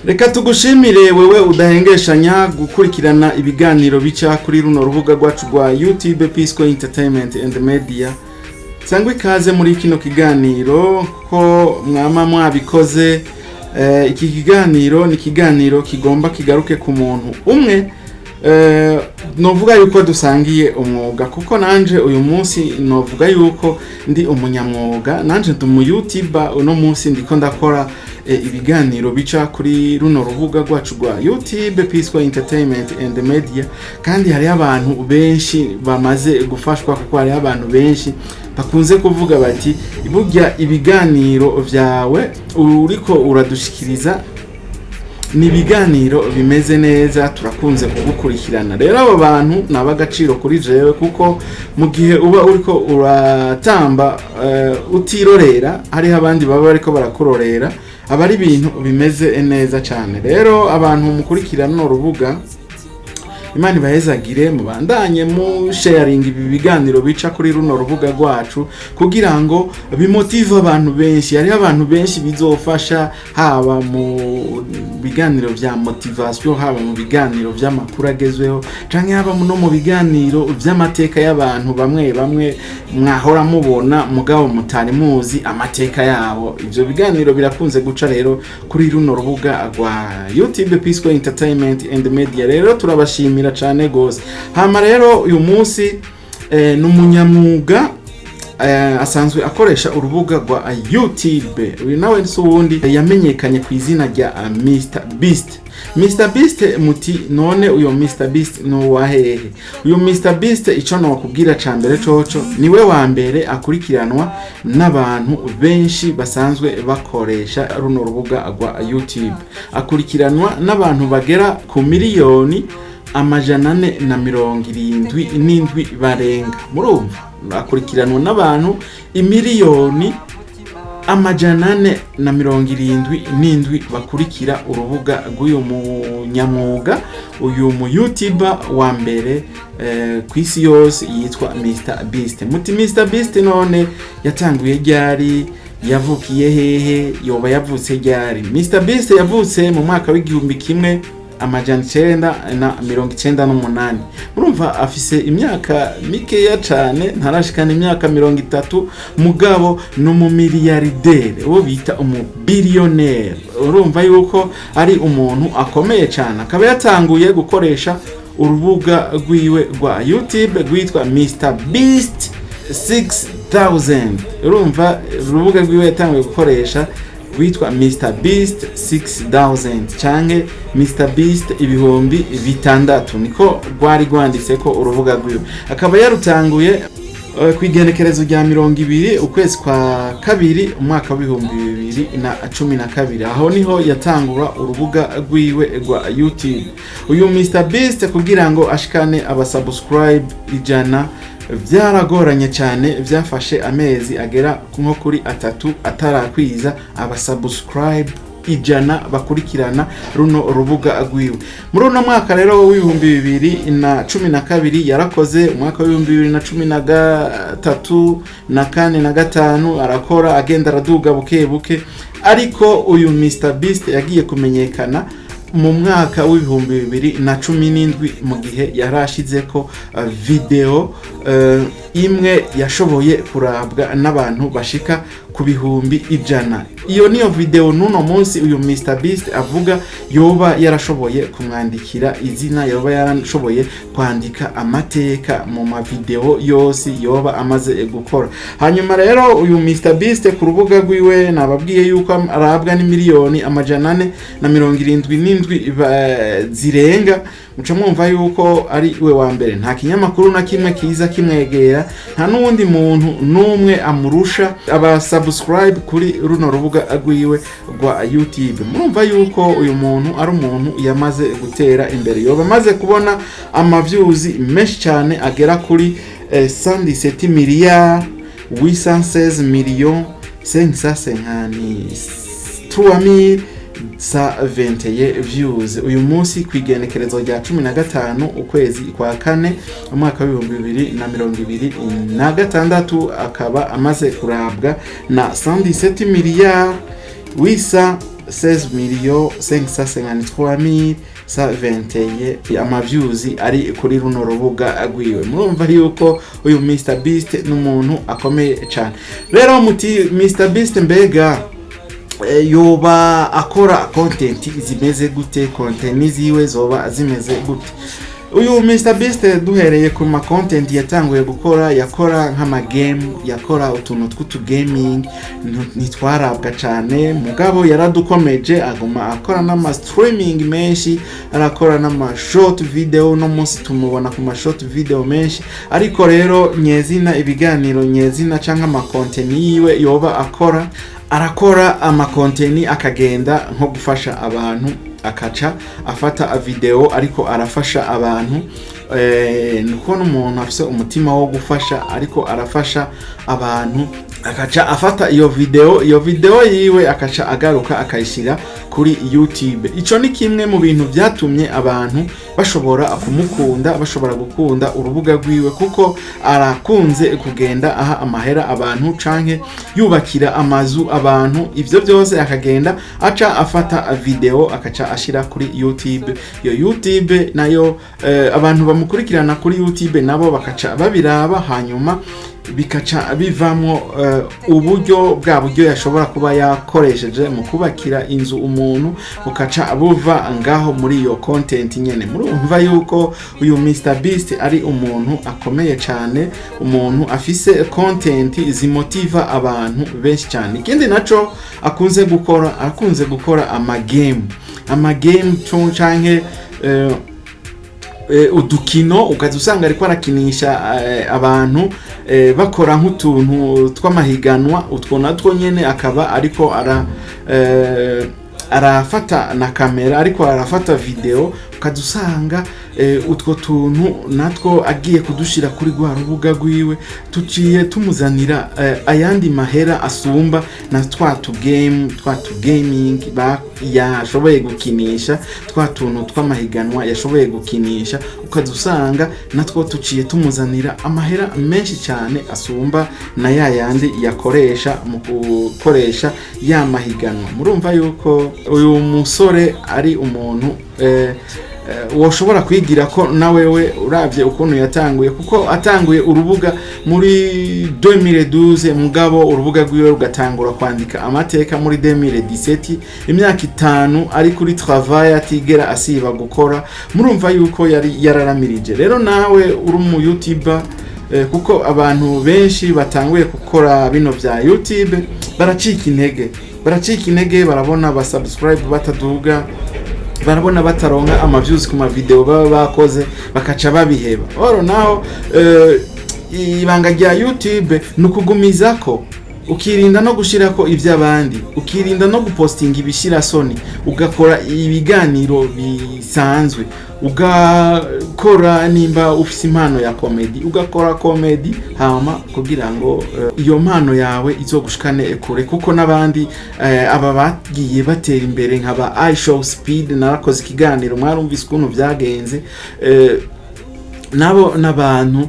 Reka tugushimire wewe udahengeshanya gukurikirana ibiganiro bica kuri runo rubuga rwacu rwa YouTube Pisco Entertainment and Media. Sangwe ikaze muri kino kiganiro ko mwama mwabikoze. Iki kiganiro ni kiganiro kigomba kigaruke ku muntu umwe novuga yuko dusangiye umwuga, kuko nanje uyu munsi novuga yuko ndi umunyamwuga, nanje ndi mu YouTuber. Uno munsi ndiko ndakora ibiganiro bica kuri runo rubuga rwacu rwa YouTube Pisco Entertainment and Media, kandi hari abantu benshi bamaze gufashwa, kuko hari abantu benshi bakunze kuvuga bati burya ibiganiro vyawe uriko uradushikiriza ni ibiganiro bimeze neza, turakunze kugukurikirana. Rero abo bantu nabagaciro kuri jewe, kuko mu gihe uba uriko uratamba utirorera, hari abandi baba bariko barakurorera, abari ibintu bimeze neza cyane. Rero abantu mukurikirana no rubuga, Imana ibahezagire, mubandanye mu sharing ibi biganiro bica kuri runo rubuga rwacu, kugira ngo bimotive abantu benshi. Hari abantu benshi bizofasha, haba mu biganiro vya motivation, haba mu biganiro vy'amakuru agezweho, canke haba no mu biganiro vy'amateka y'abantu bamwe bamwe mwahora mubona mugabo mutari muzi amateka yabo. Ivyo biganiro birakunze guca rero kuri runo rubuga rwa YouTube Pisco Entertainment and Media. Rero turabashimira cyane gose. Hama rero uyu munsi n'umunyamwuga asanzwe akoresha urubuga rwa YouTube. Uyu nawe n'uwundi yamenyekanye ku izina rya MrBeast. MrBeast muti none uyo MrBeast no wahehe? Uyo MrBeast ico no kubwira cambere coco niwe wa mbere akurikiranwa n'abantu benshi basanzwe bakoresha runo rubuga rwa YouTube. Akurikiranwa n'abantu bagera ku miliyoni 477 barenga. Murumva, akurikiranwa n'abantu imiliyoni 477 bakurikira urubuga rw'uyu munyamwuga, uyu mu YouTuber wa mbere kw'isi yose yitwa MrBeast. Muti MrBeast none yatanguye ryari? Yavukiye hehe? Yoba yavutse ryari? MrBeast yavutse mu mwaka w'igihumbi kimwe amajana 998. Murumva afise imyaka mikeya cane, ntarashikana imyaka 30, mugabo no mu miliyardere, uwo bita umubillionaire. Urumva yuko ari umuntu akomeye cane. Akaba yatanguye gukoresha urubuga rwiwe rwa YouTube rwitwa MrBeast 6000. Urumva urubuga rwiwe yatanguye gukoresha witwa MrBeast 6000 canke MrBeast 6,000, niko rwari rwanditse ko urubuga rwiwe. Akaba yarutanguye kwigenekerezo rya 20 ukwezi kwa kabiri umwaka wa 2012. Aho niho yatangura urubuga rwiwe rwa YouTube. Uyu MrBeast kugira ngo ashikane abasubscribe 100 byaragoranye cyane, byafashe amezi agera nko kuri 3 atarakwiza abasubscribe 100 bakurikirana runo rubuga rwiwe. Muri uno mwaka rero w'2012 yarakoze, umwaka wa 2013 na 4 na 5 arakora, agenda araduga buke buke, ariko uyu MrBeast yagiye kumenyekana mu mwaka w'2017 mu gihe yarashizeko video imwe yashoboye kurabwa n'abantu bashika ku bihumbi 100. Iyo niyo video nuno munsi uyu MrBeast avuga yoba yarashoboye kumwandikira izina, yoba yarashoboye kwandika amateka mu ma video yose yoba amaze gukora. Hanyuma rero uyu MrBeast ku rubuga rwiwe nababwiye yuko arabwa ni miliyoni 477 zirenga. Muca mwumva yuko ari we wa mbere. Nta kinyamakuru na kimwe kiza kimwegera, nta n'uwundi muntu n'umwe amurusha aba subscribe kuri runo rubuga rwiwe rwa YouTube. Murumva yuko uyu muntu ari umuntu yamaze gutera imbere, yoba amaze kubona amavyuzi menshi cyane agera kuri 117 miliyari 816 millions 553 sa 20 views. Uyu munsi kwigenekerezo rya 15 ukwezi kwa kane umwaka wa 2026 akaba amaze kurabwa na 117 miliyari 816 16,553,121 amaviews ari kuri runo rubuga agwiwe. Murumva yuko uyu MrBeast n'umuntu akomeye cyane. Rero muti MrBeast mbega yoba akora content zimeze gute, content ziwe zoba zimeze gute? Uyu MrBeast duhereye ku ma content yatanguye gukora, yakora nk'ama game, yakora utuntu tw'utu gaming nitwarabwa cyane, mugabo yaradukomeje aguma akora n'ama streaming menshi, arakora n'ama short video, no munsi tumubona ku ma short video menshi. Ariko rero nyezina ibiganiro nyezina canka ama content yiwe yoba akora, arakora ama content akagenda nko gufasha abantu, akaca afata video ariko arafasha abantu, nuko n'umuntu afise umutima wo gufasha ariko arafasha abantu, akaca afata iyo video yiwe akaca agaruka akayishira kuri YouTube. Ico ni kimwe mu bintu byatumye abantu bashobora kumukunda, bashobora gukunda urubuga rwiwe, kuko arakunze kugenda aha amahera abantu canke yubakira amazu abantu. Ivyo byose akagenda aca afata video akaca ashira kuri YouTube. Iyo YouTube nayo abantu bamukurikirana kuri YouTube nabo bakaca babiraba, hanyuma bikaca bivamo uburyo bwa buryo yashobora kuba yakoresheje mu kubakira inzu umuntu, bukaca buva ngaho muri iyo content nyene. Murumva yuko uyu MrBeast ari umuntu akomeye cyane, umuntu afise content zimotiva abantu benshi cyane. Ikindi naco akunze gukora ama game canke udukino, ukaza usanga ariko arakinisha abantu bakora nk'utuntu tw'amahiganwa, utwo natwo nyene akaba ariko arafata na kamera ariko arafata video, ukaza usanga utwo tuntu natwo agiye kudushira kuri rwa rubuga rwiwe, tuciye tumuzanira ayandi mahera asumba na twatu gaming yashoboye gukinisha, twatuntu tw'amahiganwa yashoboye gukinisha, ukaza usanga natwo tuciye tumuzanira amahera menshi cyane asumba na yayandi yakoresha mu gukoresha ya mahiganwa. Murumva yuko uyu musore ari umuntu woshobora kwigira ko nawewe uravye ukuntu yatanguye, kuko atanguye urubuga muri 2012, mugabo urubuga rwiwe rugatangura kwandika amateka muri 2017, imyaka 5 ari kuri turavuga atigera asiba gukora. Murumva yuko yari yararamirije. Rero nawe uri mu YouTuber, kuko abantu benshi batanguye gukora bino vya YouTube baracika intege, barabona ba subscribe bataduga, barabona bataronka amaviews ku ma video baba bakoze, bakaca babiheba. Oro naho ibanga rya YouTube nukugumizako, ukirinda no gushirako ivy'abandi, ukirinda no gupostinga ibishira soni, ugakora ibiganiro bisanzwe, ugakora nimba ufise impano ya comedy, ugakora comedy hama kugira ngo iyo mpano yawe izogushikane kure, kuko nabandi aba bagiye batera imbere nkaba I show speed, narakoze ikiganiro mwarumvise ukuntu byagenze, nabo n'abantu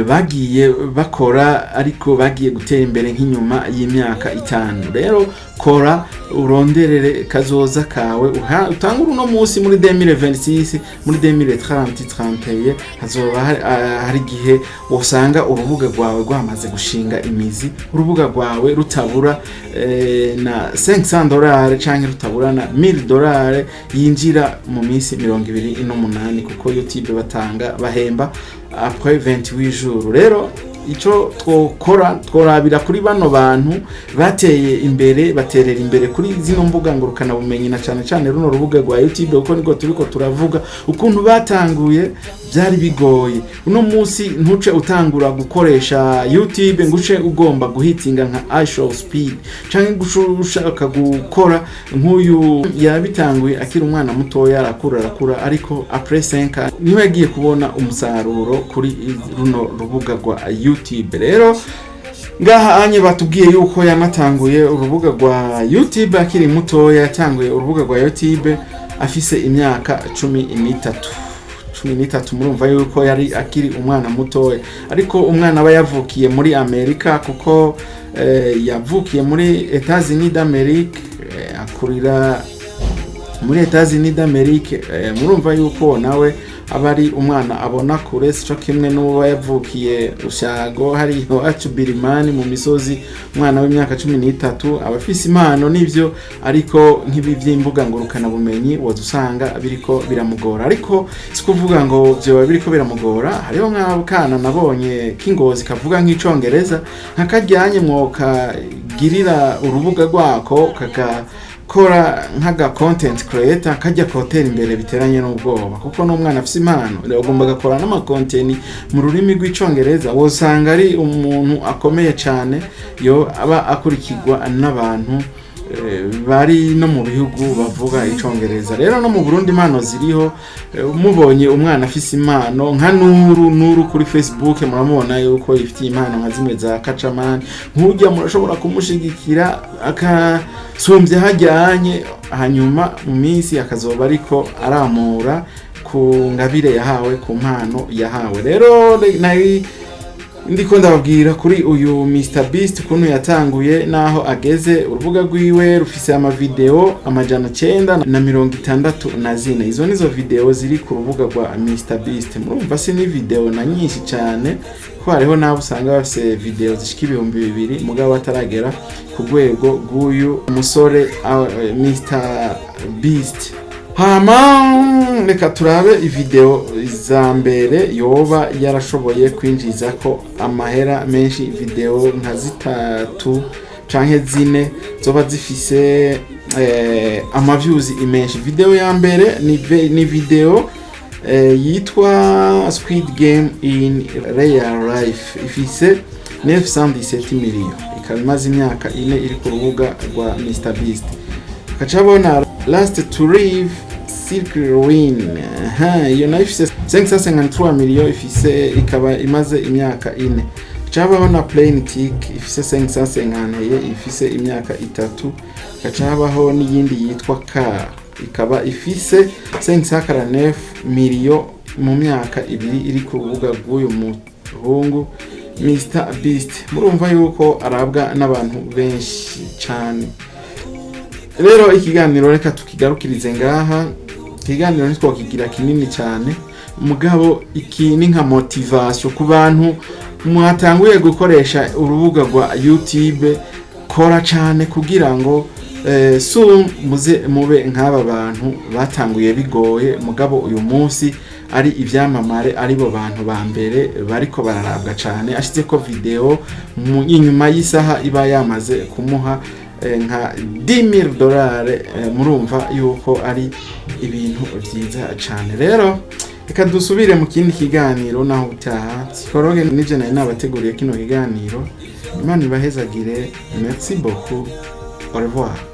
bagiye bakora ariko bagiye gutera imbere nk'inyuma y'imyaka 5. Rero kora uronderere kazoza kawe, utangura uno munsi muri 2026, muri 2030 hazoba hari gihe usanga urubuga rwawe rwamaze gushinga imizi, urubuga rwawe rutabura na $500 canke rutabura na $1000 yinjira mu minsi 28, kuko YouTube batanga bahemba après 28 jours. Rero ico tworabira kuri bano bantu bateye imbere, baterera imbere kuri zino mbuga ngurukana bumenyi, na cyane runo rubuga rwa YouTube, uko niko turiko turavuga ukuntu batanguye byari bigoye. Uno munsi ntuce utangura gukoresha YouTube nguce ugomba guhitinga nka I show speed canke gushaka gukora nk'uyu yabitanguye akiri umwana mutoya, arakura ariko après 5 niwe yagiye kubona umusaruro kuri runo rubuga rwa YouTube. Rero ngaha anye batubwiye yuko yanatanguye urubuga rwa YouTube akiri mutoya, yatanguye urubuga rwa YouTube afise imyaka 13. Murumva yuko yari akiri umwana mutoya, ariko umwana aba yavukiye muri Amerika, kuko yavukiye muri Etats-Unis d'Amerique, akurira muri Etats-Unis d'Amerique. Murumva yuko nawe abari umwana abona kure cyo kimwe n'uwo yavukiye ushago hari iwacu Birimani mu misozi, umwana w'imyaka 13 abafise impano n'ivyo, ariko nk'ibi vy'imbuga ngurukana bumenyi wazusanga biriko biramugora. Ariko sikuvuga ngo byo biriko biramugora, hariho nk'abukana nabonye k'ingozi kavuga nk'icongereza nkakajyanye mwoka girira urubuga rwako kora nkaga content creator kajya kotera imbere biteranye n'ubwoba, kuko n'umwana afise impano agomba gakora n'ama content mu rurimi rw'icongereza, wosanga ari umuntu akomeye cyane yo aba akurikirwa n'abantu bari no mu bihugu bavuga icongereza. Rero no mu Burundi impano ziriho, mubonye umwana afise impano nka Nuru kuri Facebook muramubona yuko ifite impano nka zimwe za Kacamani, nk'ujya murashobora kumushigikira akasumbye hajyanye, hanyuma mu minsi akazoba ariko aramura ku ngabire yahawe, ku mpano yahawe. Rero nari ndiko ndababwira kuri uyu MrBeast kuntu yatanguye naho ageze. Urubuga rwiwe rufise ama video 964. Izo nizo video ziri ku rubuga rwa MrBeast. Murumva si ni video na nyinshi cyane, ko hariho nabo usanga bafise video zishika 2000 mugabo bataragera ku rwego rw'uyu musore MrBeast. Hama reka turabe video za mbere yoba yarashoboye kwinjiza ko amahera menshi. Video nka 3 canke 4 zoba zifise ama views imenshi. Video ya mbere ni video yitwa Squid Game in Real Life, ifise 917 millions, ikaba imaze imyaka 4 iri ku rubuga rwa MrBeast. Kacabona Last to Live Circle Win, iyo nayo ifise 553 millions, ifise ikaba imaze imyaka 4. Kacabaho na Plain Tick ifise 550, ifise imyaka 3. Kacabaho n'iyindi yitwa Car, ikaba ifise 549 millions mu myaka 2 iri ku rubuga rw'uyu muhungu MrBeast. Murumva yuko arabwa n'abantu benshi cyane. Rero ikiganiro reka tukigarukirize ngaha. Ikiganiro nitwo kigira kinini cyane, mugabo iki ni nka motivation ku bantu mwatanguye gukoresha urubuga rwa YouTube. Kora cyane kugira ngo muze mube nk'aba bantu batanguye bigoye, mugabo uyu munsi ari ivyamamare, ari bo bantu ba mbere bariko bararabwa cyane. Ashize ko video inyuma y'isaha iba yamaze kumuha nka $10,000. Murumva yuko ari ibintu byiza cyane. Rero reka dusubire mu kindi kiganiro naho utaha. Sikoroge nije nabateguriye kino kiganiro. Imana ibahezagire. Merci beaucoup. Au revoir.